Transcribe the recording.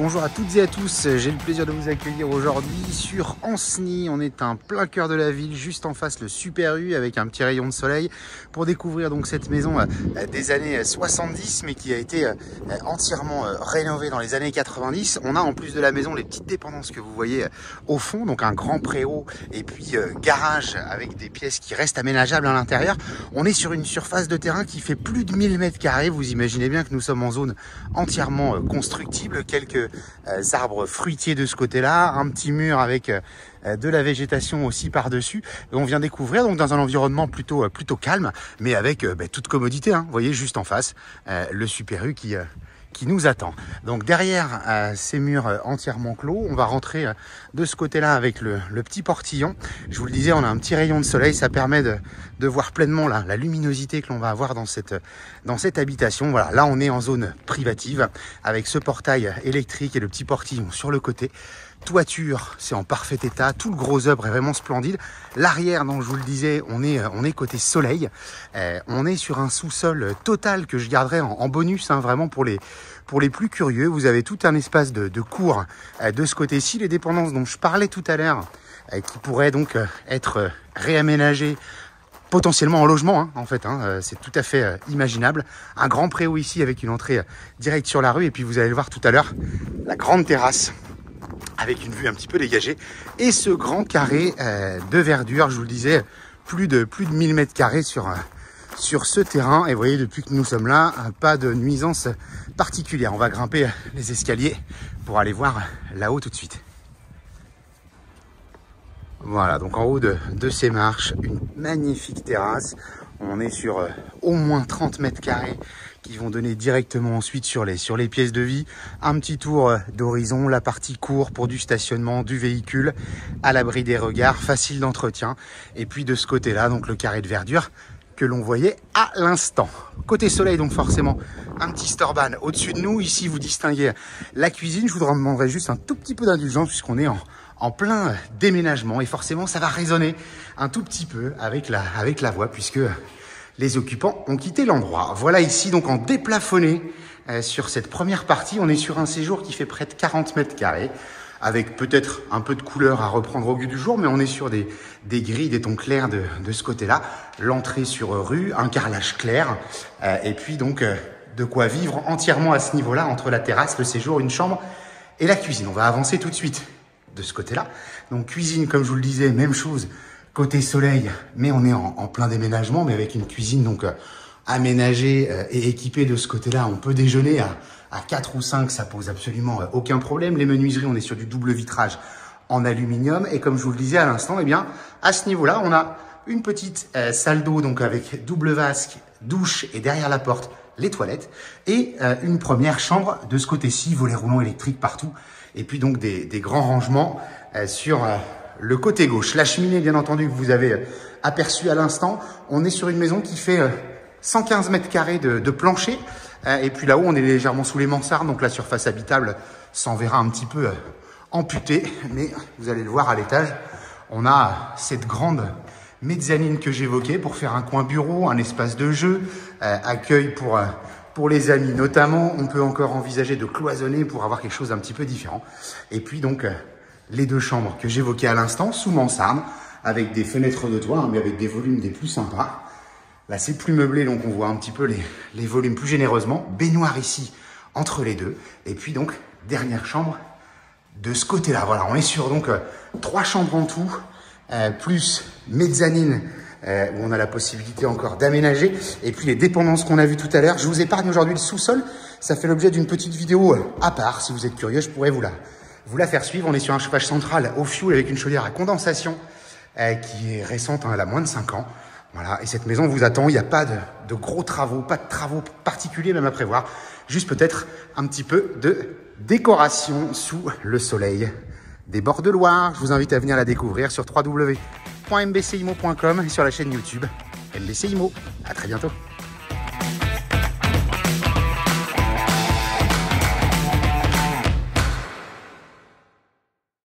Bonjour à toutes et à tous, j'ai le plaisir de vous accueillir aujourd'hui sur Ancenis. On est en plein cœur de la ville, juste en face le Super U avec un petit rayon de soleil pour découvrir donc cette maison des années 70 mais qui a été entièrement rénovée dans les années 90. On a en plus de la maison les petites dépendances que vous voyez au fond, donc un grand préau et puis garage avec des pièces qui restent aménageables à l'intérieur. On est sur une surface de terrain qui fait plus de 1000 m². Vous imaginez bien que nous sommes en zone entièrement constructible, quelques arbres fruitiers de ce côté-là, un petit mur avec de la végétation aussi par-dessus. Et on vient découvrir donc dans un environnement plutôt calme, mais avec toute commodité. Vous voyez juste en face le Super U qui nous attend. Donc derrière ces murs entièrement clos, on va rentrer de ce côté-là avec le petit portillon. Je vous le disais, on a un petit rayon de soleil, ça permet de voir pleinement la luminosité que l'on va avoir dans cette habitation. Voilà, là on est en zone privative avec ce portail électrique et le petit portillon sur le côté. Toiture, c'est en parfait état, tout le gros œuvre est vraiment splendide. L'arrière, donc je vous le disais, on est côté soleil. On est sur un sous-sol total que je garderai en bonus, vraiment pour les plus curieux. Vous avez tout un espace de cours de ce côté-ci. Les dépendances dont je parlais tout à l'heure, qui pourraient donc être réaménagées potentiellement en logement, en fait, c'est tout à fait imaginable. Un grand préau ici avec une entrée directe sur la rue. Et puis vous allez le voir tout à l'heure, la grande terrasse avec une vue un petit peu dégagée et ce grand carré de verdure, je vous le disais, plus de 1000 m² sur ce terrain. Et vous voyez, depuis que nous sommes là, pas de nuisance particulière. On va grimper les escaliers pour aller voir là-haut tout de suite. Voilà, donc en haut de ces marches, une magnifique terrasse. On est sur au moins 30 m² qui vont donner directement ensuite sur les pièces de vie. Un petit tour d'horizon, la partie cour pour du stationnement du véhicule, à l'abri des regards, facile d'entretien. Et puis de ce côté-là, donc le carré de verdure que l'on voyait à l'instant. Côté soleil, donc forcément, un petit storban au-dessus de nous. Ici, vous distinguez la cuisine. Je vous demanderai juste un tout petit peu d'indulgence puisqu'on est en plein déménagement. Et forcément, ça va résonner un tout petit peu avec la voix puisque les occupants ont quitté l'endroit. Voilà ici, donc en déplafonné sur cette première partie. On est sur un séjour qui fait près de 40 m², avec peut-être un peu de couleur à reprendre au goût du jour, mais on est sur des grilles, des tons clairs de ce côté-là. L'entrée sur rue, un carrelage clair, et puis donc de quoi vivre entièrement à ce niveau-là, entre la terrasse, le séjour, une chambre et la cuisine. On va avancer tout de suite de ce côté-là. Donc cuisine, comme je vous le disais, même chose. Côté soleil, mais on est en plein déménagement, mais avec une cuisine donc aménagée et équipée de ce côté-là. On peut déjeuner à 4 ou 5, ça pose absolument aucun problème. Les menuiseries, on est sur du double vitrage en aluminium. Et comme je vous le disais à l'instant, eh bien, à ce niveau-là, on a une petite salle d'eau donc avec double vasque, douche et derrière la porte, les toilettes. Et une première chambre de ce côté-ci, volet roulant électrique partout. Et puis donc des grands rangements sur le côté gauche. La cheminée, bien entendu, que vous avez aperçue à l'instant. On est sur une maison qui fait 115 m² de plancher. Et puis là-haut, on est légèrement sous les mansardes. Donc la surface habitable s'en verra un petit peu amputée. Mais vous allez le voir à l'étage, on a cette grande mezzanine que j'évoquais pour faire un coin bureau, un espace de jeu, accueil pour les amis notamment. On peut encore envisager de cloisonner pour avoir quelque chose d'un petit peu différent. Et puis donc les deux chambres que j'évoquais à l'instant, sous mansarde, avec des fenêtres de toit, mais avec des volumes des plus sympas. Là, c'est plus meublé, donc on voit un petit peu les volumes plus généreusement. Baignoire ici, entre les deux. Et puis donc, dernière chambre de ce côté-là. Voilà, on est sur donc 3 chambres en tout, plus mezzanine, où on a la possibilité encore d'aménager. Et puis les dépendances qu'on a vues tout à l'heure. Je vous épargne aujourd'hui le sous-sol. Ça fait l'objet d'une petite vidéo à part. Si vous êtes curieux, je pourrais vous la faire suivre. On est sur un chauffage central au fioul avec une chaudière à condensation qui est récente, elle a moins de 5 ans. Voilà, et cette maison vous attend. Il n'y a pas de gros travaux, pas de travaux particuliers même à prévoir. Juste peut-être un petit peu de décoration sous le soleil des bords de Loire. Je vous invite à venir la découvrir sur www.mbcimo.com et sur la chaîne YouTube MBC Immo. À très bientôt.